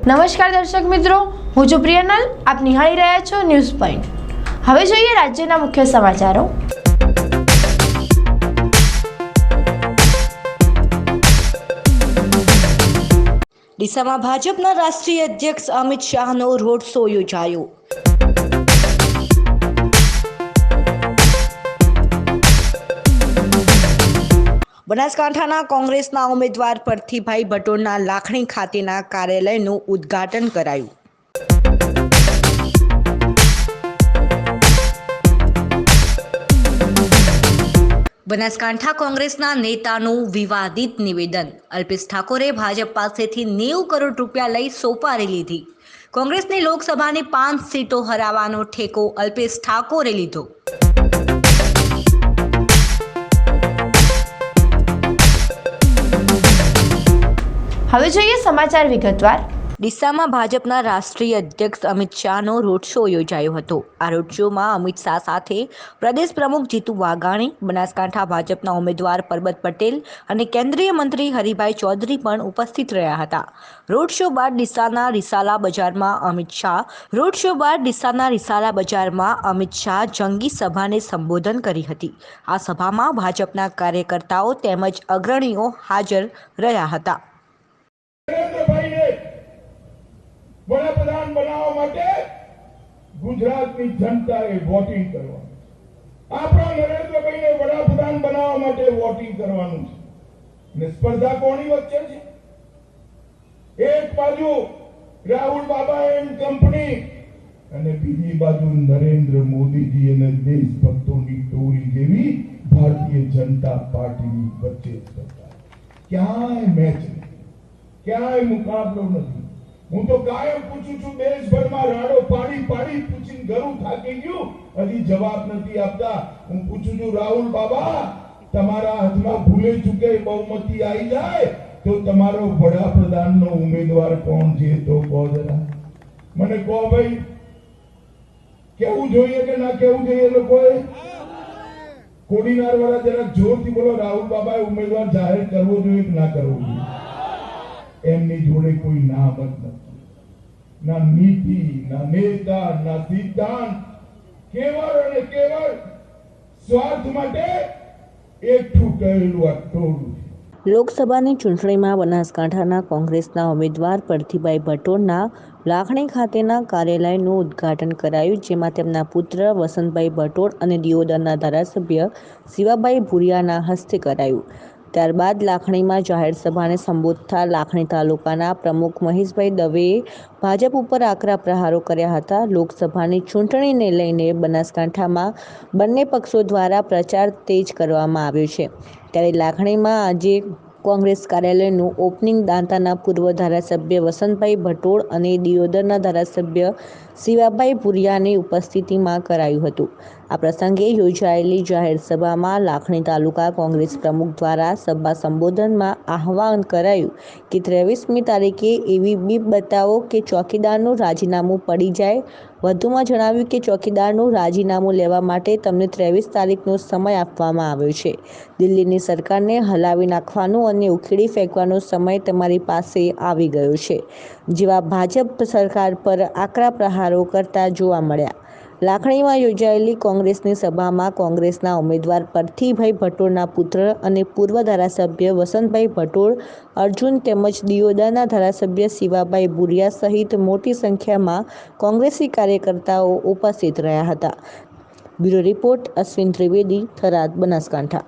નમસ્કાર દર્શક મિત્રો, હું છું પ્રિયનલ. આપ નિહાળી રહ્યા છો ન્યૂઝ પોઈન્ટ. હવે જોઈએ રાજ્યના મુખ્ય સમાચારો. ડીસામાં ભાજપના રાષ્ટ્રીય અધ્યક્ષ અમિત શાહનો રોડ શો યોજાયો. બનાસકાંઠાના કોંગ્રેસના ઉમેદવાર પરથીભાઈ ભટોળના લાખણી ખાતેના કાર્યાલયનું ઉદ્ઘાટન કરાયું. બનાસકાંઠા કોંગ્રેસના નેતાનું વિવાદિત નિવેદન. અલ્પેશ ઠાકોરે ભાજપ પાસેથી 90 કરોડ રૂપિયા લઈ સોપારી લીધી. કોંગ્રેસની લોકસભાની 5 સીટો હરાવવાનો ઠેકો અલ્પેશ ઠાકોરે લીધો. હવે જોઈએ સમાચાર વિગતવાર. ડીસામાં ભાજપના રાષ્ટ્રીય અધ્યક્ષ અમિત શાહનો રોડ શો યોજાયો હતો. આ રોડ શોમાં અમિત શાહ સાથે પ્રદેશ પ્રમુખ જીતુ વાઘાણી, બનાસકાંઠા ભાજપના ઉમેદવાર પરબત પટેલ અને કેન્દ્રીય મંત્રી હરિભાઈ ચૌધરી પણ ઉપસ્થિત રહ્યા હતા. રોડ શો બાદ ડીસાના રિસાલા બજારમાં અમિત શાહ જંગી સભાને સંબોધન કરી હતી. આ સભામાં ભાજપના કાર્યકર્તાઓ તેમજ અગ્રણીઓ હાજર રહ્યા હતા. વડાપ્રધાન બનાવવા માટે ગુજરાતની જનતાએ વોટિંગ કરવાનું. આપણા નરેન્દ્રભાઈને વડાપ્રધાન બનાવવા માટે વોટિંગ કરવાનું છે. અને સ્પર્ધા કોની વચ્ચે છે? એક બાજુ રાહુલ બાબા એન્ડ કંપની અને બીજી બાજુ નરેન્દ્ર મોદીજી અને દેશભક્તોની ટોળી જેવી ભારતીય જનતા પાર્ટીની વચ્ચે સ્પર્ધા. ક્યાંય મેચ નથી, ક્યાંય મુકાબલો નથી. હું તો કાયમ પૂછું છું, દેશભરમાં રાડો પાડી પૂછીને ઘરું થાકી ગયું, હજી જવાબ નથી આપતા. હું પૂછું છું, રાહુલ બાબા, તમારા હાથમાં ભૂલે ચૂકે બહુમતી આવી જાય તો તમારો વડાપ્રધાનનો ઉમેદવાર કોણ છે તો કહો જરા. મને કહો ભાઈ, કેવું જોઈએ કે ના કેવું જોઈએ? લોકોએ કોડીનાર વાળા જરા જોરથી બોલો, રાહુલ બાબાએ ઉમેદવાર જાહેર કરવો જોઈએ કે ના કરવો જોઈએ? એમની જોડે કોઈ નામ જ નથી, ના નીતિ, ના નેતા, ના સિદ્ધાંત. કેવળ અને કેવળ સ્વાર્થ માટે એકઠું કરેલું આ ટોળું. લોકસભાની ચૂંટણીમાં બનાસકાંઠાના કોંગ્રેસના ઉમેદવાર પરથીભાઈ ભટોળના લાખણી ખાતેના કાર્યાલયનું ઉદ્ઘાટન કરાયું, જેમાં તેમના પુત્ર વસંતભાઈ ભટોળ અને દિયોદરના ધારાસભ્ય શિવાભાઈ ભુરિયાના હસ્તે કરાયું. ત્યારબાદ લાખણીમાં જાહેર સભાને સંબોધતા લાખણી તાલુકાના પ્રમુખ મહેશભાઈ દવેએ ભાજપ ઉપર આકરા પ્રહારો કર્યા હતા. લોકસભાની ચૂંટણીને લઈને બનાસકાંઠામાં બંને પક્ષો દ્વારા પ્રચાર તેજ કરવામાં આવ્યો છે. ત્યારે લાખણીમાં આજે કોંગ્રેસ કાર્યાલયનું ઓપનિંગ દાંતાના પૂર્વ ધારાસભ્ય વસંતભાઈ ભટોળ અને દિયોદરના ધારાસભ્ય શિવાભાઈ ભુરિયાની ઉપસ્થિતિમાં કરાયું હતું. આ પ્રસંગે યોજાયેલી જાહેર સભામાં લાખણી તાલુકા કોંગ્રેસ પ્રમુખ દ્વારા સભા સંબોધનમાં આહવાન કરાયું કે 23મી તારીખે એવી બીક બતાવો કે ચોકીદારનું રાજીનામું પડી જાય. વધુમાં જણાવ્યું કે ચોકીદારનું રાજીનામું લેવા માટે તમને 23 તારીખનો સમય આપવામાં આવ્યો છે. દિલ્હીની સરકારને હલાવી નાખવાનો અને ઉખેડી ફેંકવાનો સમય તમારી પાસે આવી ગયો છે, જેવા ભાજપ સરકાર પર આકરા પ્રહારો કરતા જોવા મળ્યા. લાખણીમાં યોજાયેલી કોંગ્રેસની સભામાં કોંગ્રેસના ઉમેદવાર પરથીભાઈ ભટોળના પુત્ર અને પૂર્વ ધારાસભ્ય વસંતભાઈ ભટોળ, અર્જુન તેમજ દિયોદરના ધારાસભ્ય શિવાભાઈ ભુરિયા સહિત મોટી સંખ્યામાં કોંગ્રેસી કાર્યકર્તાઓ ઉપસ્થિત રહ્યા હતા. Bureau report Ashwin Trivedi, Tharad, Banaskantha.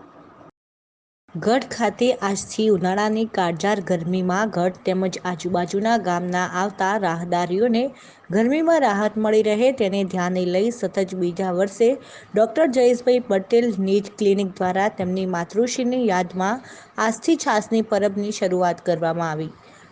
ગઢ ખાતે આજથી ઉનાળાની કાળઝાળ ગરમીમાં ગઢ તેમજ આજુબાજુના ગામના આવતા રાહદારીઓને ગરમીમાં રાહત મળી રહે તેને ધ્યાને લઈ સતત બીજા વર્ષે ડૉક્ટર જયેશભાઈ પટેલ નીજ ક્લિનિક દ્વારા તેમની માતૃશ્રીની યાદમાં આજથી છાસની પરબની શરૂઆત કરવામાં આવી.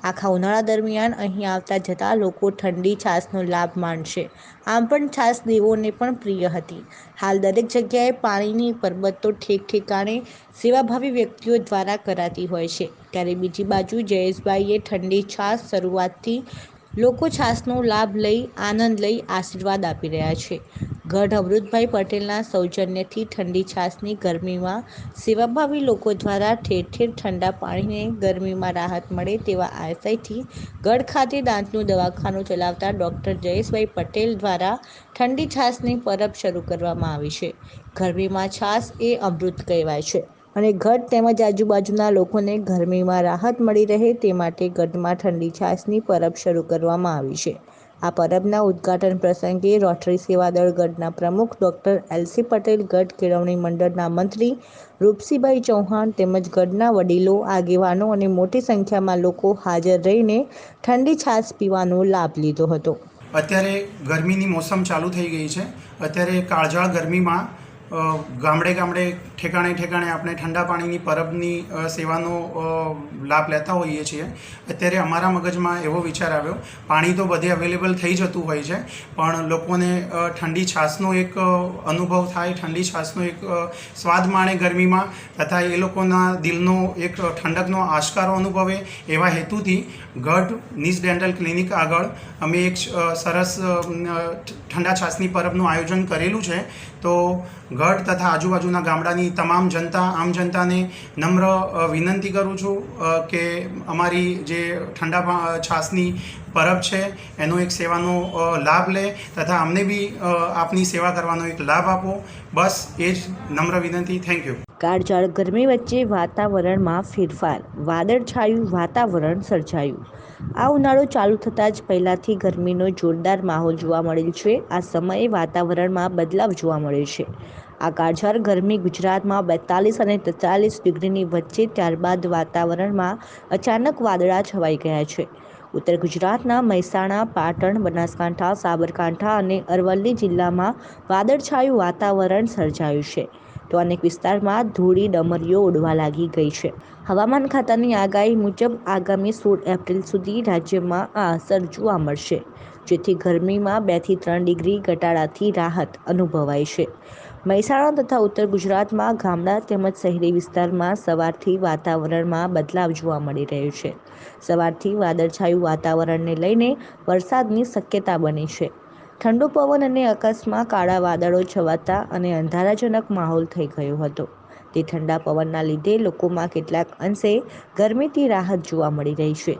આખા ઉનાળા દરમિયાન અહીં આવતા જતા લોકો ઠંડી છાસનો લાભ માણશે. આમ પણ છાસ દેવોને પણ પ્રિય હતી. હાલ દરેક જગ્યાએ પાણીની પરબત તો ઠેક ઠેકાણે સેવાભાવી વ્યક્તિઓ દ્વારા કરાતી હોય છે. ત્યારે બીજી બાજુ જયેશભાઈએ ઠંડી છાસ શરૂઆતથી લોકો છાસનો લાભ લઈ આનંદ લઈ આશીર્વાદ આપી રહ્યા છે. ગઢ અમૃતભાઈ પટેલના સૌજન્યથી ઠંડી છાસની ગરમીમાં સેવાભાવી લોકો દ્વારા ઠેર ઠેર ઠંડા પાણીને ગરમીમાં રાહત મળે તેવા આશયથી ગઢ ખાતે દાંતનું દવાખાનું ચલાવતા ડૉક્ટર જયેશભાઈ પટેલ દ્વારા ઠંડી છાસની પરબ શરૂ કરવામાં આવી છે. ગરમીમાં છાસ એ અમૃત કહેવાય છે અને ગઢ તેમજ આજુબાજુના લોકોને ગરમીમાં રાહત મળી રહે તે માટે ગઢમાં ઠંડી છાસની પરબ શરૂ કરવામાં આવી છે. આ પરબના ઉદ્ઘાટન પ્રસંગે રોટરી સેવાદળ ગઢના પ્રમુખ ડૉક્ટર એલસી પટેલ, ગઢ કેળવણી મંડળના મંત્રી રૂપસીભાઈ ચૌહાણ તેમજ ગઢના વડીલો, આગેવાનો અને મોટી સંખ્યામાં લોકો હાજર રહીને ઠંડી છાસ પીવાનો લાભ લીધો હતો. અત્યારે ગરમીની મોસમ ચાલુ થઈ ગઈ છે. અત્યારે કાળઝાળ ગરમીમાં ગામડે ગામડે ઠેકાણે ઠેકાણે આપણે ઠંડા પાણીની પરબની સેવાનો લાભ લેતા હોઈએ છીએ. અત્યારે અમારા મગજમાં એવો વિચાર આવ્યો, પાણી તો બધે અવેલેબલ થઈ જતું હોય છે, પણ લોકોને ઠંડી છાસનો એક અનુભવ થાય, ઠંડી છાસનો એક સ્વાદ માણે ગરમીમાં, તથા એ લોકોના દિલનો એક ઠંડકનો આશકારો અનુભવે, એવા હેતુથી ગઢ નિસ ડેન્ટલ ક્લિનિક આગળ અમે એક સરસ ઠંડા છાસની પરબનું આયોજન કરેલું છે. તો ગઢ તથા આજુબાજુના ગામડાની તમામ જનતા, આમ જનતાને નમ્ર વિનંતી કરું છું કે અમારી જે ઠંડા છાસની પરબ છે એનો એક સેવાનો લાભ લે તથા અમને બી આપની સેવા કરવાનો એક લાભ આપો. બસ એ જ નમ્ર વિનંતી. Thank you. કાળઝાળ ગરમી વચ્ચે વાતાવરણમાં ફેરફાર, વાદળછાયું વાતાવરણ સર્જાયું. આ ઉનાળો ચાલુ થતાં જ પહેલાંથી ગરમીનો જોરદાર માહોલ જોવા મળેલ છે. આ સમયે વાતાવરણમાં બદલાવ જોવા મળ્યો છે. આ કાળઝાળ ગરમી ગુજરાતમાં 42 અને 43 ડિગ્રીની વચ્ચે, ત્યારબાદ વાતાવરણમાં અચાનક વાદળા છવાઈ ગયા છે. ઉત્તર ગુજરાતના મહેસાણા, પાટણ, બનાસકાંઠા, સાબરકાંઠા અને અરવલ્લી જિલ્લામાં વાદળછાયું વાતાવરણ સર્જાયું છે. તો અનેક વિસ્તારમાં ધૂળી ડમરીઓ ઉડવા લાગી ગઈ છે. હવામાન ખાતાની આગાહી મુજબ આગામી 16 એપ્રિલ સુધી રાજ્યમાં આ અસર જોવા મળશે, જેથી ગરમીમાં 2 થી 3 ડિગ્રી ઘટાડાથી રાહત અનુભવાય છે. મહેસાણા તથા ઉત્તર ગુજરાતમાં ગામડા તેમજ શહેરી વિસ્તારમાં સવારથી વાતાવરણમાં બદલાવ જોવા મળી રહ્યો છે. સવારથી વાદળછાયું વાતાવરણને લઈને વરસાદની શક્યતા બની છે. ઠંડો પવન અને આકાશમાં કાળા વાદળો છવાતા અને અંધારાજનક માહોલ થઈ ગયો હતો. તે ઠંડા પવનના લીધે લોકોમાં કેટલાક અંશે ગરમીથી રાહત જોવા મળી રહી છે.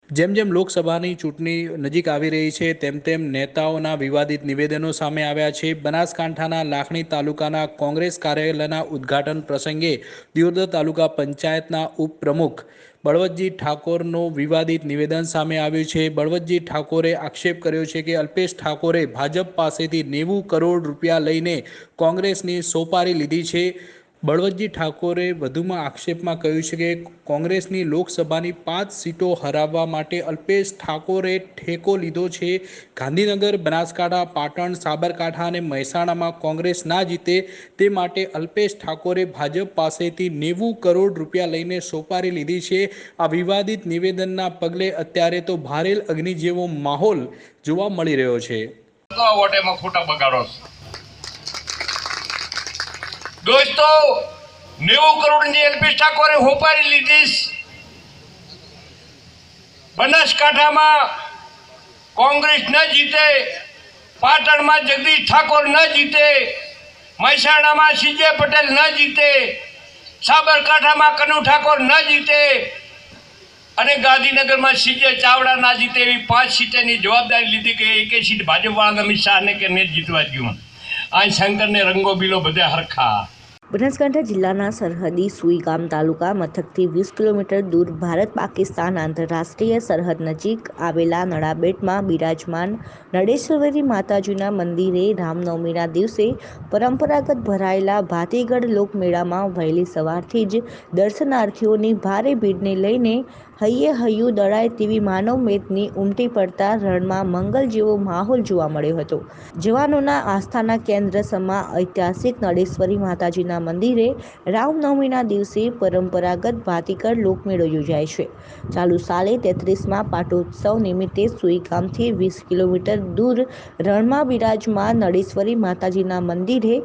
જેમ જેમ લોકસભાની ચૂંટણી નજીક આવી રહી છે તેમ તેમ નેતાઓના વિવાદિત નિવેદનો સામે આવ્યા છે. બનાસકાંઠાના લાખણી તાલુકાના કોંગ્રેસ કાર્યાલયના ઉદ્ઘાટન પ્રસંગે દિયોદર તાલુકા પંચાયતના ઉપપ્રમુખ બળવંતજી ઠાકોરનો વિવાદિત નિવેદન સામે આવ્યું છે. બળવંતજી ઠાકોરે આક્ષેપ કર્યો છે કે અલ્પેશ ઠાકોરે ભાજપ પાસેથી 90 કરોડ રૂપિયા લઈને કોંગ્રેસની સોપારી લીધી છે. બળવંતજી ઠાકોરે વધુમાં આક્ષેપમાં કહ્યું છે કે કોંગ્રેસની લોકસભાની 5 સીટો હરાવવા માટે અલ્પેશ ઠાકોરે ઠેકો લીધો છે. ગાંધીનગર, બનાસકાંઠા, પાટણ, સાબરકાંઠા અને મહેસાણામાં કોંગ્રેસ ના જીતે તે માટે અલ્પેશ ઠાકોરે ભાજપ પાસેથી 90 કરોડ રૂપિયા લઈને સોપારી લીધી છે. આ વિવાદિત નિવેદનના પગલે અત્યારે તો ભારેલ અગ્નિ જેવો માહોલ જોવા મળી રહ્યો છે. દોસ્તો, 90 કરોડની અલ્પેશ ઠાકોરે હોપારી લીધી. બનાસકાંઠામાં કોંગ્રેસ ન જીતે, પાટણમાં જગદીશ ઠાકોર ન જીતે, મહેસાણામાં સીજે પટેલ ન જીતે, સાબરકાંઠામાં કનુ ઠાકોર ન જીતે અને ગાંધીનગરમાં સીજે ચાવડા ના જીતે. એવી 5 સીટની જવાબદારી લીધી કે એકે સીટ ભાજપવાળા અમિત શાહને કે ને જીતવા ગયું. આ શંકરને રંગો બીલો બધા હરખા. બનાસકાંઠા જિલ્લાના સરહદી સુઈગામ તાલુકા મથકથી 20 કિલોમીટર દૂર ભારત પાકિસ્તાન આંતરરાષ્ટ્રીય સરહદ નજીક આવેલા નડાબેટમાં બિરાજમાન નડેશ્વરી માતાજીના મંદિરે રામનવમીના દિવસે પરંપરાગત ભરાયેલા ભાતીગઢ લોકમેળામાં વહેલી સવારથી જ દર્શનાર્થીઓની ભારે ભીડને લઈને હૈયે હૈયું દળાય તેવી માનવ મેદની ઉમટી પડતા રણમાં મંગલ જેવો માહોલ જોવા મળ્યો હતો. જવાનોના આસ્થાના કેન્દ્ર સમા ઐતિહાસિક નડેશ્વરી માતાજીના માતાજીના મંદિરે રામનવમીના દિવસે પરંપરાગત ભાતીકર લોકમેળો યોજાય છે. ચાલુ સાલે 33મા પાટોત્સવ નિમિત્તે સુઈ ગામથી 20 કિલોમીટર દૂર રણમાં બિરાજમાન નળેશ્વરી માતાજીના મંદિરે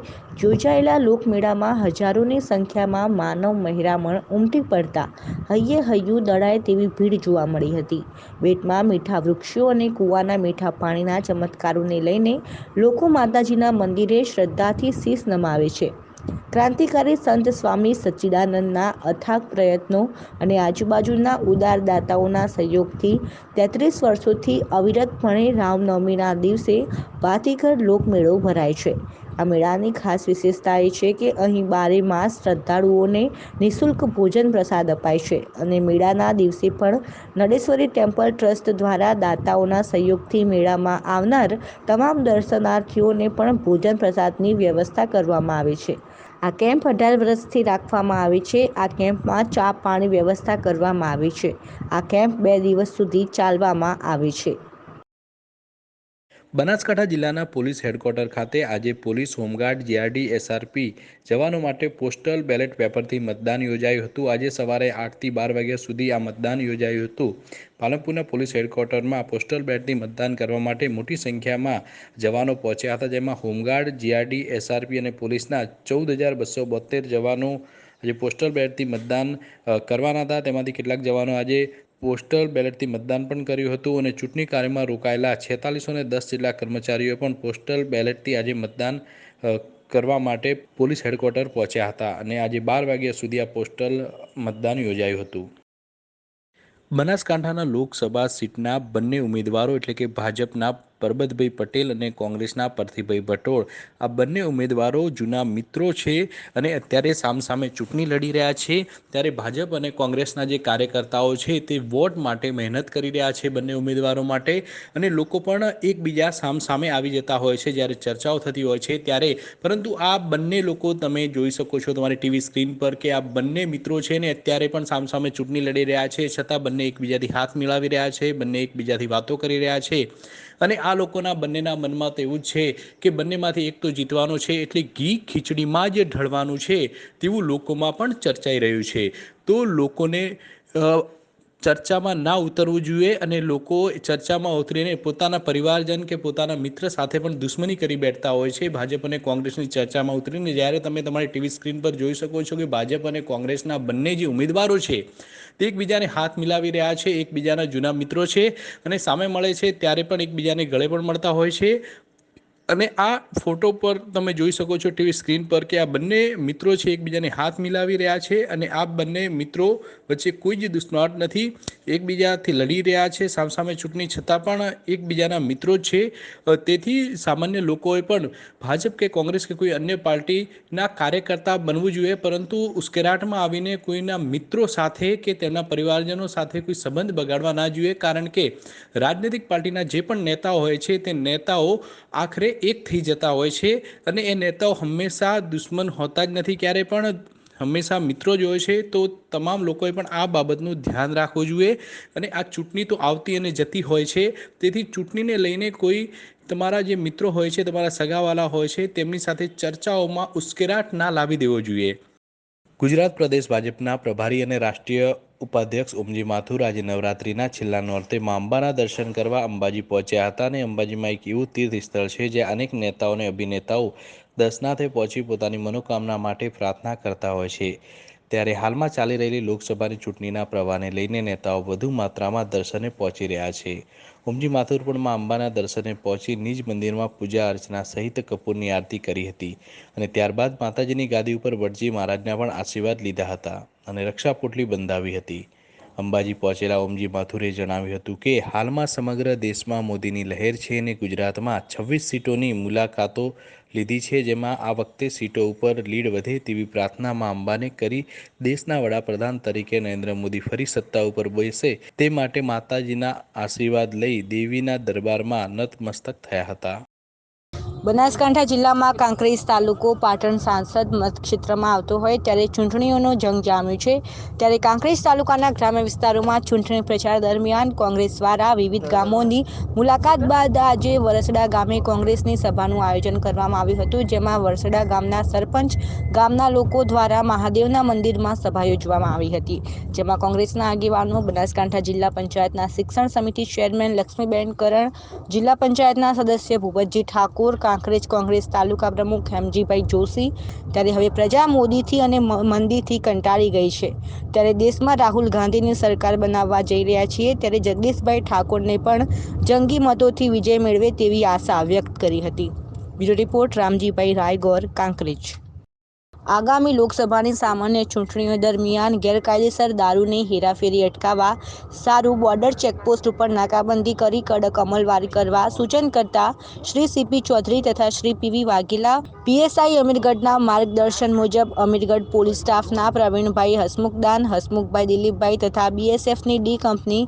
યોજાયેલા લોકમેળામાં હજારોની સંખ્યામાં માનવ મહેરામણ ઉમટી પડતા હૈયે હૈયું દળાય તેવી ભીડ જોવા મળી હતી. બેટમાં મીઠા વૃક્ષો અને કૂવાના મીઠા પાણીના ચમત્કારોને લઈને લોકો માતાજીના મંદિરે શ્રદ્ધાથી શીશ નમાવે છે. ક્રાંતિકારી સંત સ્વામી સચ્ચિદાનંદના અથાગ પ્રયત્નો અને આજુબાજુના ઉદાર દાતાઓના સહયોગથી 33 વર્ષોથી અવિરતપણે રામનવમીના દિવસે ભાતીગર લોકમેળો ભરાય છે. આ મેળાની ખાસ વિશેષતા એ છે કે અહીં 12 માસ શ્રદ્ધાળુઓને નિઃશુલ્ક ભોજન પ્રસાદ અપાય છે અને મેળાના દિવસે પણ નળેશ્વરી ટેમ્પલ ટ્રસ્ટ દ્વારા દાતાઓના સહયોગથી મેળામાં આવનાર તમામ દર્શનાર્થીઓને પણ ભોજન પ્રસાદની વ્યવસ્થા કરવામાં આવે છે. આ કેમ્પ 18 વર્ષથી રાખવામાં આવે છે. આ કેમ્પમાં ચા પાણી વ્યવસ્થા કરવામાં આવે છે. આ કેમ્પ 2 દિવસ સુધી ચાલવામાં આવે છે. બનાસકાંઠા જિલ્લાના પોલીસ હેડક્વાર્ટર ખાતે આજે પોલીસ, હોમગાર્ડ, જીઆરડી, એસઆરપી જવાનો માટે પોસ્ટલ બેલેટ પેપરથી મતદાન યોજાયું હતું. આજે સવારે 8 થી 12 વાગ્યા સુધી આ મતદાન યોજાયું હતું. પાલનપુરના પોલીસ હેડક્વાર્ટરમાં પોસ્ટલ બેલેટથી મતદાન કરવા માટે મોટી સંખ્યામાં જવાનો પહોંચ્યા હતા, જેમાં હોમગાર્ડ, જીઆરડી, એસઆરપી અને પોલીસના 14,272 જવાનો આજે પોસ્ટલ બેલેટથી મતદાન કરવાના હતા. તેમાંથી કેટલાક જવાનો આજે પોસ્ટલ બેલેટથી મતદાન પણ કર્યું હતું અને ચૂંટણી કાર્યમાં રોકાયેલા 4610 જેટલા કર્મચારીઓ પણ પોસ્ટલ બેલેટથી આજે મતદાન કરવા માટે પોલીસ હેડક્વાર્ટર પહોંચ્યા હતા અને આજે 12 વાગ્યા સુધી આ પોસ્ટલ મતદાન યોજાયું હતું. બનાસકાંઠાના લોકસભા સીટના બંને ઉમેદવારો એટલે કે ભાજપના પરબતભાઈ પટેલ અને કોંગ્રેસના પરથીભાઈ ભટોળ આ બંને ઉમેદવારો જૂના મિત્રો છે અને અત્યારે સામસામે ચૂંટણી લડી રહ્યા છે. ત્યારે ભાજપ અને કોંગ્રેસના જે કાર્યકર્તાઓ છે તે વોટ માટે મહેનત કરી રહ્યા છે બંને ઉમેદવારો માટે અને લોકો પણ એકબીજા સામસામે આવી જતા હોય છે જ્યારે ચર્ચાઓ થતી હોય છે ત્યારે. પરંતુ આ બંને લોકો તમે જોઈ શકો છો તમારી ટીવી સ્ક્રીન પર કે આ બંને મિત્રો છે ને અત્યારે પણ સામસામે ચૂંટણી લડી રહ્યા છે, છતાં બંને એકબીજાથી હાથ મિલાવી રહ્યા છે, બંને એકબીજાથી વાતો કરી રહ્યા છે અને આ લોકોના બંનેના મનમાં તો એવું જ છે કે બંનેમાંથી એક તો જીતવાનો છે એટલે ઘી ખીચડીમાં જ ઢળવાનું છે તેવું લોકોમાં પણ ચર્ચાઈ રહ્યું છે. તો લોકોને ચર્ચામાં ના ઉતરવું જોઈએ અને લોકો ચર્ચામાં ઉતરીને પોતાના પરિવારજન કે પોતાના મિત્ર સાથે પણ દુશ્મની કરી બેઠતા હોય છે ભાજપ અને કોંગ્રેસની ચર્ચામાં ઉતરીને. જ્યારે તમે તમારી ટીવી સ્ક્રીન પર જોઈ શકો છો કે ભાજપ અને કોંગ્રેસના બંને જે ઉમેદવારો છે તે એકબીજાને હાથ મિલાવી રહ્યા છે, એકબીજાના જૂના મિત્રો છે અને સામે મળે છે ત્યારે પણ એકબીજાને ગળે પણ મળતા હોય છે. અને આ ફોટો પર તમે જોઈ શકો છો ટીવી સ્ક્રીન પર કે આ બંને મિત્રો છે એકબીજાને હાથ મિલાવી રહ્યા છે અને આ બંને મિત્રો વચ્ચે કોઈ જ દુશ્મનાટ નથી, એકબીજાથી લડી રહ્યા છે સામસામે ચૂંટણી છતાં પણ એકબીજાના મિત્રો છે. તેથી સામાન્ય લોકોએ પણ ભાજપ કે કોંગ્રેસ કે કોઈ અન્ય પાર્ટીના કાર્યકર્તા બનવું જોઈએ, પરંતુ ઉશ્કેરાટમાં આવીને કોઈના મિત્રો સાથે કે તેમના પરિવારજનો સાથે કોઈ સંબંધ બગાડવા ના જોઈએ. કારણ કે રાજનૈતિક પાર્ટીના જે પણ નેતાઓ હોય છે તે નેતાઓ આખરે એક થઈ જતા હોય છે અને એ નેતાઓ હંમેશા દુશ્મન હોતા જ નથી, ક્યારે પણ હંમેશા મિત્રો જ હોય છે. તો તમામ લોકોએ પણ આ બાબતનું ધ્યાન રાખવું જોઈએ અને આ ચૂંટણી તો આવતી અને જતી હોય છે, તેથી ચૂંટણીને લઈને કોઈ તમારા જે મિત્રો હોય છે, તમારા સગાવાલા હોય છે, તેમની સાથે ચર્ચાઓમાં ઉશ્કેરાટ ના લાવી દેવો જોઈએ. ગુજરાત પ્રદેશ ભાજપના પ્રભારી અને રાષ્ટ્રીય ઉપાધ્યક્ષ ઓમજી માથુર આજે નવરાત્રિના છેલ્લા નોરતે મા અંબાના દર્શન કરવા અંબાજી પહોંચ્યા હતા અને અંબાજીમાં એક એવું તીર્થ સ્થળ છે જ્યાં અનેક નેતાઓ અને અભિનેતાઓ દર્શનાર્થે પહોંચી પોતાની મનોકામના માટે પ્રાર્થના કરતા હોય છે. ત્યારે હાલમાં ચાલી રહેલી લોકસભાની ચૂંટણીના પ્રવાહને લઈને નેતાઓ વધુ માત્રામાં દર્શને પહોંચી રહ્યા છે. ઓમજી માથુર પણ મા અંબાના દર્શને પહોંચી નિજ મંદિરમાં પૂજા અર્ચના સહિત કપૂરની આરતી કરી હતી અને ત્યારબાદ માતાજીની ગાદી ઉપર વડજી મહારાજના પણ આશીર્વાદ લીધા હતા અને રક્ષાપોટલી બંધાવી હતી. અંબાજી પહોંચેલા ઓમજી માથુરે જણાવ્યું હતું કે હાલમાં સમગ્ર દેશમાં મોદીની લહેર છે અને ગુજરાતમાં 26 સીટોની મુલાકાતો લીધી છે, જેમાં આ વખતે સીટો ઉપર લીડ વધે તેવી પ્રાર્થના મા અંબાને કરી દેશના વડાપ્રધાન તરીકે નરેન્દ્ર મોદી ફરી સત્તા ઉપર બેસે તે માટે માતાજીના આશીર્વાદ લઈ દેવીના દરબારમાં નતમસ્તક થયા હતા. બનાસકાંઠા જિલ્લામાં કાંકરેજ તાલુકો પાટણ સાંસદ મતક્ષેત્રમાં આવતો હોય ત્યારે ચૂંટણીઓનો જંગ જામ્યો છે. ત્યારે કાંકરેજ તાલુકાના ગ્રામ્ય વિસ્તારોમાં ચૂંટણી પ્રચાર દરમિયાન કોંગ્રેસ દ્વારા વિવિધ ગામોની મુલાકાત બાદ આજે વરસડા ગામે કોંગ્રેસની સભાનું આયોજન કરવામાં આવ્યું હતું, જેમાં વરસડા ગામના સરપંચ ગામના લોકો દ્વારા મહાદેવના મંદિરમાં સભા યોજવામાં આવી હતી, જેમાં કોંગ્રેસના આગેવાનો, બનાસકાંઠા જિલ્લા પંચાયતના શિક્ષણ સમિતિ ચેરમેન લક્ષ્મીબેન કરણ, જિલ્લા પંચાયતના સદસ્ય ભૂપતજી ઠાકોર, કાંકરેજ કોંગ્રેસ તાલુકા પ્રમુખ હેમજીભાઈ જોશી. ત્યારે હવે પ્રજા મોદીથી અને મંદીથી કંટાળી ગઈ છે. ત્યારે દેશમાં રાહુલ ગાંધીની સરકાર બનાવવા જઈ રહ્યા છીએ, ત્યારે જગદીશભાઈ ઠાકોરને પણ જંગી મતોથી વિજય મેળવે તેવી આશા વ્યક્ત કરી હતી. Bureau report Ramjibhai Raigor, Kankrej. આગામી લોકસભાની સામાન્ય ચૂંટણીઓ દરમિયાન ગેરકાયદેસર દારૂની હેરાફેરી અટકાવવા સારું બોર્ડર ચેકપોસ્ટ ઉપર નાકાબંધી કરી કડક અમલવારી કરવા સૂચન કરતા શ્રી સીપી ચૌધરી તથા શ્રી પીવી વાઘેલા પીએસઆઈ અમીરગઢના માર્ગદર્શન મુજબ અમીરગઢ પોલીસ સ્ટાફના પ્રવીણભાઈ હસમુખભાઈ દિલીપભાઈ તથા બીએસએફની ડી કંપની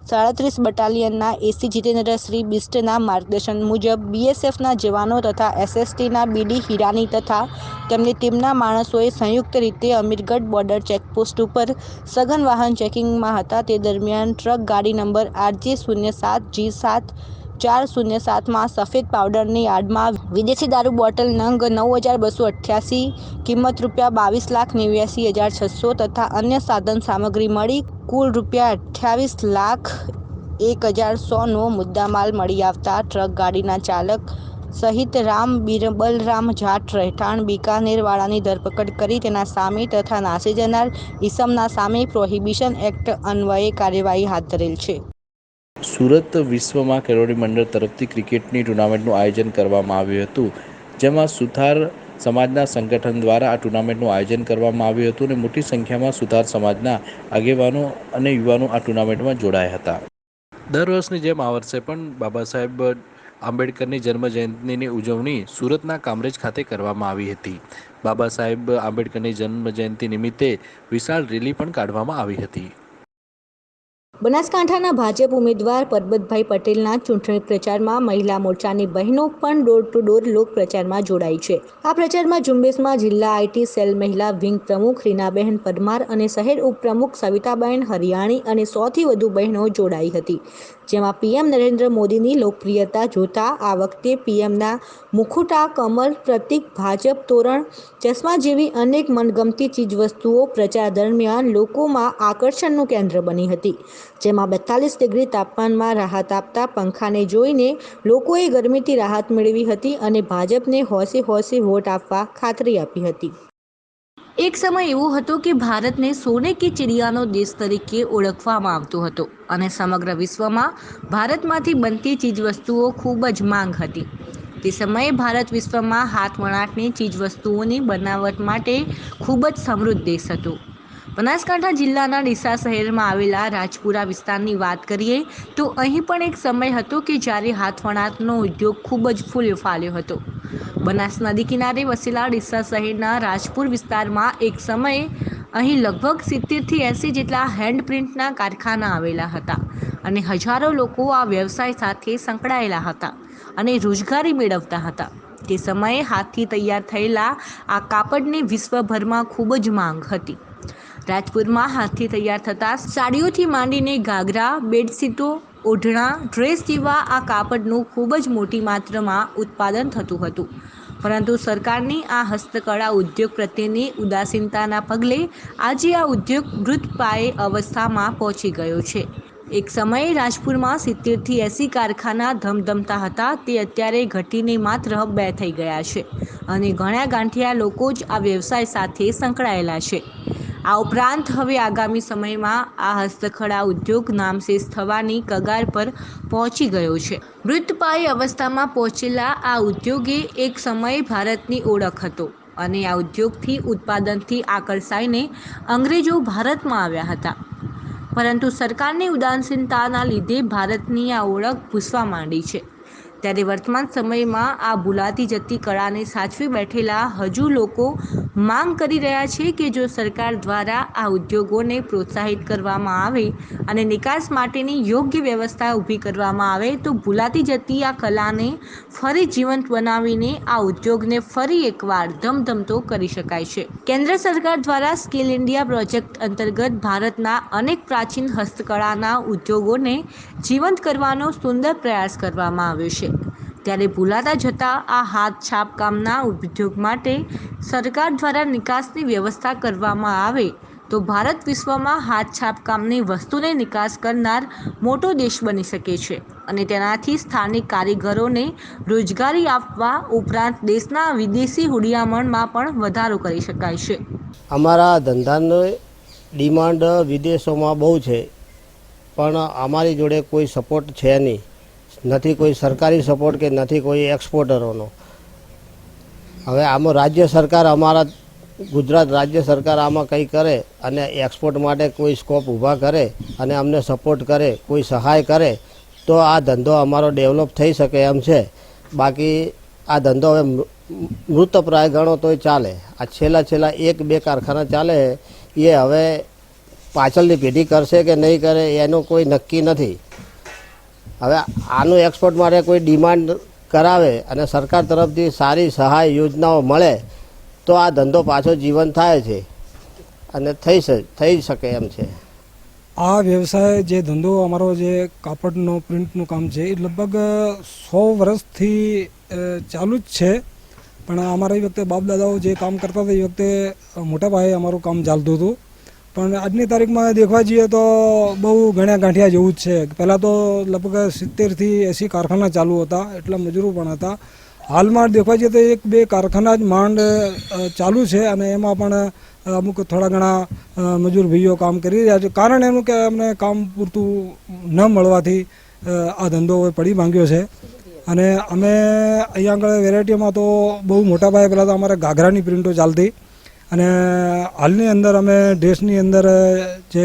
37 બટાલિયનના એસી જીતેન્દ્રશ્રી બિસ્ટના માર્ગદર્શન મુજબ બીએસએફના જવાનો તથા એસએસટીના બીડી હિરાની તથા તેમની ટીમના માણસોએ સંયુક્ત રીતે અમીરગઢ બોર્ડર ચેકપોસ્ટ ઉપર સઘન વાહન ચેકિંગમાં હતા. તે દરમિયાન ટ્રક ગાડી નંબર RJ07G7407માં સફેદ પાવડરની આડમાં વિદેશી દારૂ બોટલ નંગ 9288 કિંમત ₹22,89,600 તથા અન્ય સાધન સામગ્રી મળી કુલ ₹28,01,100નો મુદ્દામાલ મળી આવતા ટ્રક ગાડીના ચાલક સહિત બલરામ જાટ રહેઠાણ બિકાનેરવાળાની ધરપકડ કરી તેના સામે તથા નાસી જનાર ઈસમના સામે પ્રોહિબિશન એક્ટ અન્વયે કાર્યવાહી હાથ ધરેલ છે. સુરત વિશ્વમાં કેળવણી મંડળ તરફથી ક્રિકેટની ટુર્નામેન્ટનું આયોજન કરવામાં આવ્યું હતું, જેમાં સુથાર સમાજના સંગઠન દ્વારા આ ટુર્નામેન્ટનું આયોજન કરવામાં આવ્યું હતું અને મોટી સંખ્યામાં સુથાર સમાજના આગેવાનો અને યુવાનો આ ટુર્નામેન્ટમાં જોડાયા હતા. દર વર્ષની જેમ આ વર્ષે પણ બાબા સાહેબ આંબેડકરની જન્મજયંતિની ઉજવણી સુરતના કામરેજ ખાતે કરવામાં આવી હતી. બાબા સાહેબ આંબેડકરની જન્મજયંતિ નિમિત્તે વિશાળ રેલી પણ કાઢવામાં આવી હતી. બનાસકાંઠાના ભાજપ ઉમેદવાર પરબતભાઈ પટેલના ચૂંટણી પ્રચારમાં મહિલા મોરચાની બહેનો પણ ડોર ટુ ડોર લોક પ્રચારમાં જોડાઈ છે. આ પ્રચારમાં ઝુંબેશમાં જિલ્લા આઈટી સેલ મહિલા વિંગ પ્રમુખ રીનાબહેન પરમાર અને શહેર ઉપપ્રમુખ સવિતાબહેન હરિયાણી અને 100થી વધુ બહેનો જોડાઈ હતી. જેમાં પીએમ નરેન્દ્ર મોદીની લોકપ્રિયતા જોતા આ વખતે પીએમના મુખુટા, કમર, પ્રતીક, ભાજપ તોરણ, ચશ્મા જેવી અનેક મનગમતી ચીજવસ્તુઓ પ્રચાર દરમિયાન લોકોમાં આકર્ષણનું કેન્દ્ર બની હતી. જેમાં 42 ડિગ્રી તાપમાનમાં રાહત આપતા પંખાને જોઈને લોકોએ ગરમીથી રાહત મેળવી હતી અને ભાજપને હોશે વોટ આપવા ખાતરી આપી હતી. એક સમય એવો હતો કે ભારતને સોને કી ચિડિયાનો દેશ તરીકે ઓળખવામાં આવતો હતો અને સમગ્ર વિશ્વમાં ભારતમાંથી બનતી ચીજવસ્તુઓ ખૂબ જ માંગ હતી. તે સમયે ભારત વિશ્વમાં હાથવણાટની ચીજવસ્તુઓની બનાવટ માટે ખૂબ જ સમૃદ્ધ દેશ હતો. બનાસકાંઠા જિલ્લાના ડીસા શહેરમાં આવેલા રાજપુરા વિસ્તારની વાત કરીએ તો અહીં પણ એક સમય હતો કે જ્યારે હાથવણાટનો ઉદ્યોગ ખૂબ જ ફૂલ્યો ફાલ્યો હતો. બનાસ નદી કિનારે વસેલા ડીસા શહેરના રાજપુર વિસ્તારમાં એક સમયે અહીં લગભગ 70થી 80 જેટલા હેન્ડપ્રિન્ટના કારખાના આવેલા હતા અને હજારો લોકો આ વ્યવસાય સાથે સંકળાયેલા હતા અને રોજગારી મેળવતા હતા. તે સમયે હાથથી તૈયાર થયેલા આ કાપડની વિશ્વભરમાં ખૂબ જ માંગ હતી. રાજપુરમાં હાથથી તૈયાર થતા સાડીઓથી માંડીને ઘાઘરા, બેડશીટો, ઓઢણા, ડ્રેસ જેવા આ કાપડનું ખૂબ જ મોટી માત્રામાં ઉત્પાદન થતું હતું. પરંતુ સરકારની આ હસ્તકળા ઉદ્યોગ પ્રત્યેની ઉદાસીનતાના પગલે આજે આ ઉદ્યોગ મૃતપ્રાય અવસ્થામાં પહોંચી ગયો છે. એક સમયે રાજપુરમાં 70થી 80 કારખાના ધમધમતા હતા, તે અત્યારે ઘટીને માત્ર 2 થઈ ગયા છે અને ઘણા ગાંઠિયા લોકો જ આ વ્યવસાય સાથે સંકળાયેલા છે. આ ઉપરાંત હવે આગામી સમયમાં આ હસ્તકળા ઉદ્યોગ નામશેષ થવાની કગાર પર પહોંચી ગયો છે. મૃતપ્રાય અવસ્થામાં પહોંચેલા આ ઉદ્યોગે એક સમયે ભારતની ઓળખ હતો અને આ ઉદ્યોગથી ઉત્પાદનથી આકર્ષાઈને અંગ્રેજો ભારતમાં આવ્યા હતા. પરંતુ સરકારની ઉદાસીનતાના લીધે ભારતની આ ઓળખ ભૂસવા માંડી છે. ત્યારે વર્તમાન સમયમાં આ ભૂલાતી જતી કળાને સાચવી બેઠેલા હજુ લોકો માંગ કરી રહ્યા છે કે જો સરકાર દ્વારા આ ઉદ્યોગોને પ્રોત્સાહિત કરવામાં આવે અને નિકાસ માટેની યોગ્ય વ્યવસ્થા ઊભી કરવામાં આવે તો ભૂલાતી જતી આ કલાને ફરી જીવંત બનાવીને આ ઉદ્યોગને ફરી એકવાર ધમધમતો કરી શકાય છે. કેન્દ્ર સરકાર દ્વારા સ્કિલ ઇન્ડિયા પ્રોજેક્ટ અંતર્ગત ભારતના અનેક પ્રાચીન હસ્તકળાના ઉદ્યોગોને જીવંત કરવાનો સુંદર પ્રયાસ કરવામાં આવ્યો છે. ત્યારે ભૂલાતા જતા આ હાથ છાપકામના ઉદ્યોગ માટે સરકાર દ્વારા નિકાસની વ્યવસ્થા કરવામાં આવે તો ભારત વિશ્વમાં હાથ છાપકામની વસ્તુને નિકાસ કરનાર મોટો દેશ બની શકે છે અને તેનાથી સ્થાનિક કારીગરોને રોજગારી આપવા ઉપરાંત દેશના વિદેશી હુડિયામણમાં પણ વધારો કરી શકાય છે. અમારા ધંધાની ડિમાન્ડ વિદેશોમાં બહુ છે, પણ અમારી જોડે કોઈ સપોર્ટ છે નહીં. નથી કોઈ સરકારી સપોર્ટ કે નથી કોઈ એક્સપોર્ટરોનો. હવે આમાં રાજ્ય સરકાર, અમારા ગુજરાત રાજ્ય સરકાર આમાં કંઈ કરે અને એક્સપોર્ટ માટે કોઈ સ્કોપ ઊભા કરે અને અમને સપોર્ટ કરે, કોઈ સહાય કરે તો આ ધંધો અમારો ડેવલપ થઈ શકે એમ છે. બાકી આ ધંધો હવે મૃતપ્રાય ગણો તોય ચાલે. આ છેલ્લા 1-2 કારખાના ચાલે એ હવે પાછળની પેઢી કરશે કે નહીં કરે એનું કોઈ નક્કી નથી. હવે આનું એક્સપોર્ટ માટે કોઈ ડિમાન્ડ કરાવે અને સરકાર તરફથી સારી સહાય યોજનાઓ મળે તો આ ધંધો પાછો જીવન થાય છે અને થઈ શકે એમ છે. આ વ્યવસાય જે ધંધો અમારો જે કાપડનો પ્રિન્ટનું કામ છે એ લગભગ 100 વર્ષથી ચાલુ જ છે. પણ અમારા એ વખતે બાપ દાદાઓ જે કામ કરતા હતા એ વખતે મોટા પાયે અમારું કામ ચાલતું હતું. પણ આજની તારીખમાં દેખવા જઈએ તો બહુ ગણ્યા ગાંઠિયા જેવું જ છે. પહેલાં તો લગભગ 70થી 80 કારખાના ચાલુ હતા, એટલા મજૂરો પણ હતા. હાલમાં દેખવા જઈએ તો 1-2 કારખાના જ માંડ ચાલુ છે અને એમાં પણ અમુક થોડા ઘણા મજૂર ભાઈઓ કામ કરી રહ્યા છે. કારણ એનું કે અમને કામ પૂરતું ન મળવાથી આ ધંધો પડી ભાંગ્યો છે. અને અમે અહીંયા આગળ વેરાયટીમાં તો બહુ મોટા પાયે પહેલાં તો અમારે ઘાઘરાની પ્રિન્ટો ચાલતી અને હાલની અંદર અમે ડ્રેસની અંદર જે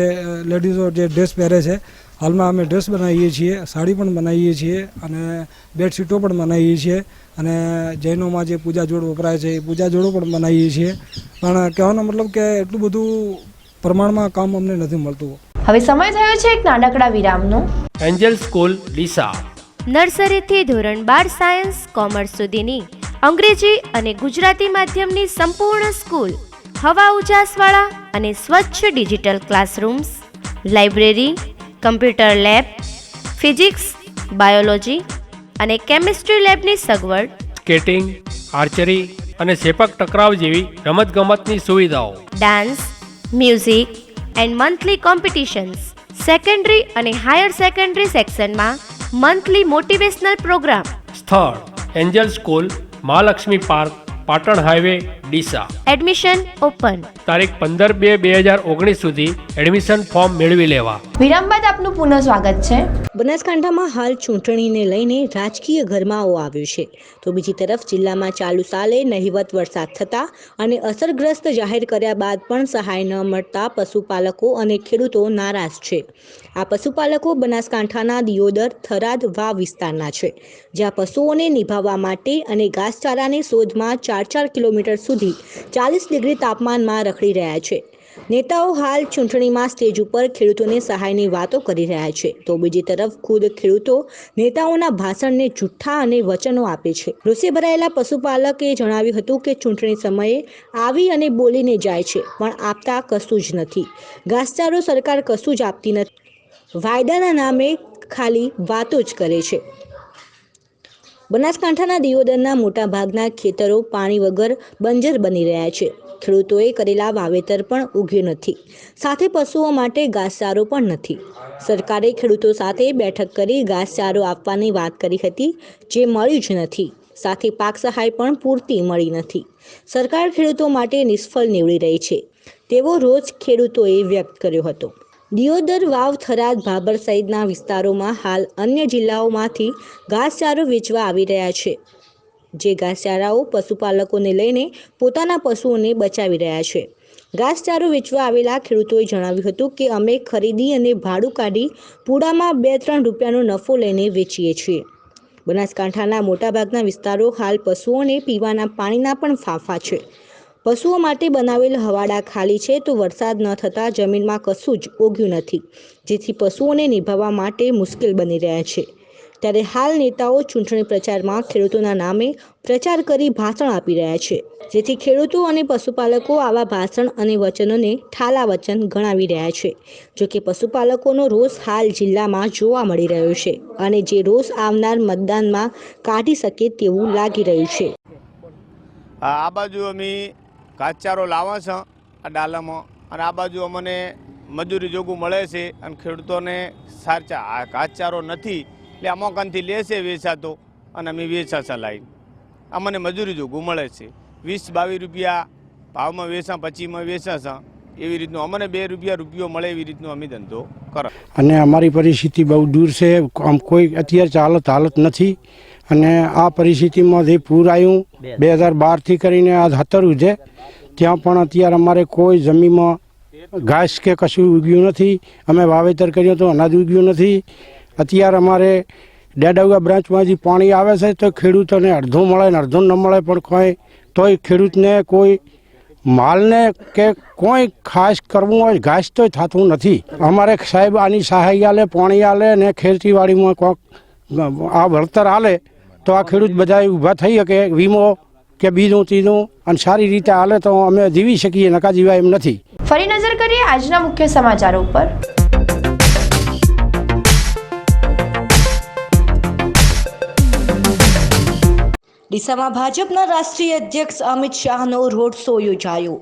લેડીઝો જે ડ્રેસ પહેરે છે હાલમાં અમે ડ્રેસ બનાવીએ છીએ, સાડી પણ બનાવીએ છીએ અને બેડશીટો પણ બનાવીએ છીએ અને જૈનોમાં જે પૂજા જોડ વપરાય છે એ પૂજા જોડો પણ બનાવીએ છીએ. પણ કહેવાનો મતલબ કે એટલું બધું પ્રમાણમાં કામ અમને નથી મળતું. હવે સમય થયો છે એક નાનકડા વિરામનો. એન્જલ સ્કૂલ ડીસા નર્સરીથી ધોરણ 12 સાયન્સ કોમર્સ સુધીની અંગ્રેજી અને ગુજરાતી માધ્યમની સંપૂર્ણ સ્કૂલ, હવા ઉજાસવાળા અને સ્વચ્છ digital classrooms, library, computer lab, physics, biology અને કેમિસ્ટ્રી લેબની સગવડ, સ્કેટિંગ, આર્ચરી અને સેપક ટકરાવ જેવી રમતગમતની સુવિધાઓ, dance, music and monthly competitions, secondary અને હાયર સેકન્ડરી સેક્શનમાં મંથલી મોટિવેશનલ પ્રોગ્રામ. સ્થળ Angel school, Mahalakshmi park, Patan highway, Deesa. Admission open. તારીખ 15/2/2019 સુધી એડમિશન ફોર્મ મેળવી લેવા. વિરામ બાદ આપનું પુનઃ સ્વાગત છે. બનાસકાંઠામાં હાલ ચૂંટણીને લઈને રાજકીય ગરમાવો આવ્યો છે તો બીજી તરફ જિલ્લામાં ચાલુ સાલે નહિવત વરસાદ થતા અને અસરગ્રસ્ત જાહેર કર્યા બાદ પણ સહાય ન મળતા પશુપાલકો અને ખેડૂતો નારાજ છે. આ પશુપાલકો બનાસકાંઠાના દિયોદર, થરાદ, વાવ વિસ્તારના છે, જ્યાં પશુઓને નિભાવવા માટે અને ઘાસચારાની શોધમાં 4-4 કિલોમીટર સુધી 40 ડિગ્રી તાપમાનમાં રખડી રહ્યા છે. નેતાઓ હાલ ચૂંટણીમાં સ્ટેજ ઉપર ખેડૂતોને સહાયની વાતો કરી રહ્યા છે તો બીજી તરફ ખુદ ખેડૂતો નેતાઓના ભાષણને જુઠ્ઠા અને વચનો આપે છે. રોષે ભરાયેલા પશુપાલકે જણાવ્યું હતું કે ચૂંટણી સમયે આવી અને બોલીને જાય છે પણ આપતા કશું જ નથી. ઘાસચારો સરકાર કશું જ આપતી નથી, વાયદાના નામે ખાલી વાતો જ કરે છે. બનાસકાંઠાના દિયોદરના મોટાભાગના ખેતરો પાણી વગર બંજર બની રહ્યા છે. ખેડૂતોએ કરેલા વાવેતર પણ ઉગ્યું નથી, સાથે પશુઓ માટે ઘાસચારો પણ નથી. સરકારે ખેડૂતો સાથે બેઠક કરી ઘાસચારો આપવાની વાત કરી હતી, જે મળ્યું જ નથી. સાથે પાક સહાય પણ પૂરતી મળી નથી. સરકાર ખેડૂતો માટે નિષ્ફળ નીવડી રહી છે તેવો રોજ ખેડૂતોએ વ્યક્ત કર્યો હતો. દિયોદર, વાવ, થરાદ, ભાભર સહિતના વિસ્તારોમાં હાલ અન્ય જિલ્લાઓમાંથી ઘાસચારો વેચવા આવી રહ્યા છે, જે ઘાસચારાઓ પશુપાલકોને લઈને પોતાના પશુઓને બચાવી રહ્યા છે. ઘાસચારો વેચવા આવેલા ખેડૂતોએ જણાવ્યું હતું કે અમે ખરીદી અને ભાડું કાઢી પૂડામાં 2-3 રૂપિયાનો નફો લઈને વેચીએ છીએ. બનાસકાંઠાના મોટાભાગના વિસ્તારો હાલ પશુઓને પીવાના પાણીના પણ ફાંફા છે. પશુઓ માટે બનાવેલ હવાડા ખાલી છે તો વરસાદ ન થતાં જમીનમાં કશું જ ઉગ્યું નથી, જેથી પશુઓને નિભાવવા માટે મુશ્કેલ બની રહ્યા છે. ત્યારે હાલ નેતાઓ ચૂંટણી પ્રચારમાં ખેડૂતોના નામે પ્રચાર કરી ભાષણ આપી રહ્યા છે, જેથી ખેડૂતો અને પશુપાલકો આવા ભાષણ અને વચનોને ઠાલા વચન ગણાવી રહ્યા છે. જોકે પશુપાલકોનો રોષ હાલ જિલ્લામાં જોવા મળી રહ્યો છે અને જે રોષ આવનાર મતદાનમાં કાઢી શકે તેવું લાગી રહ્યું છે. આ બાજુ અમે ઘાસચારો લાવવા છે આ ડાલામાં, અને આ બાજુ અમને મજૂરી જોગું મળે છે અને ખેડૂતોને ઘાસચારો નથી એટલે અમોકાનથી લેશે વેચાતો અને અમે વેચાશા લાવીને અમને મજૂરી જોગું મળે છે. 20-22 રૂપિયા ભાવમાં વેચા, 25માં વેચાશા, એવી રીતનું અમને 2 રૂપિયો મળે એવી રીતનો અમે ધંધો કરો. અને અમારી પરિસ્થિતિ બહુ દૂર છે, આમ કોઈ અત્યારે હાલત નથી. અને આ પરિસ્થિતિમાં જે પૂર આવ્યું 2012થી કરીને આ 17 છે, ત્યાં પણ અત્યારે અમારે કોઈ જમીનમાં ઘાસ કે કશું ઉગ્યું નથી. અમે વાવેતર કર્યું તો અનાજ ઉગ્યું નથી. અત્યારે અમારે ડેડાઉગા બ્રાન્ચમાં જે પાણી આવે છે તો ખેડૂતોને અડધું મળે ને અડધું ન મળે, પણ કોઈ તોય ખેડૂતને કોઈ માલને કે કોઈ ખાસ કરવું હોય ઘાસ તોય થતું નથી. અમારે સાહેબ આની સહાય આલે, પાણી આલે ને ખેતીવાડીમાં કોઈક આ વળતર આલે તો આ ખેડૂત બધા ઊભા થઈ શકે, વીમો કે બીજું ત્રીજું, અને સારી રીતે હાલે તો અમે જીવી શકીએ, નકા જીવાય એમ નથી. ફરી નજર કરીએ આજના મુખ્ય સમાચારો ઉપર. ડીસામાં ભાજપના રાષ્ટ્રીય અધ્યક્ષ અમિત શાહનો રોડ શો યોજાયો.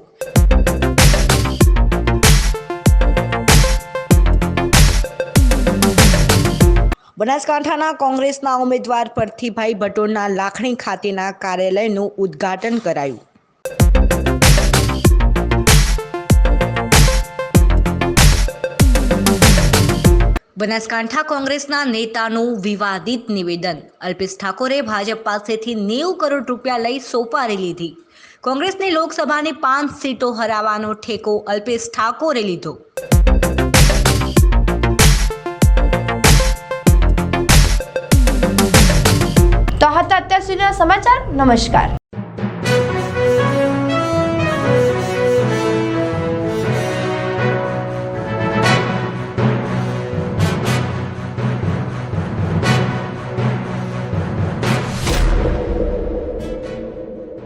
બનાસકાંઠાના કોંગ્રેસના ઉમેદવાર પરથીભાઈ ભટોરના લાખણી ખાતેના કાર્યાલયનું ઉદ્ઘાટન કરાયું. બનાસકાંઠા કોંગ્રેસના નેતાનું વિવાદિત નિવેદન. અલ્પેશ ઠાકોરે ભાજપ પાસેથી 90 કરોડ રૂપિયા લઈ સોપારી લીધી. કોંગ્રેસની લોકસભાની 5 સીટો હરાવવાનો ઠેકો અલ્પેશ ઠાકોરે લીધો. તો હતા અત્યાર સુધીના સમાચાર. નમસ્કાર.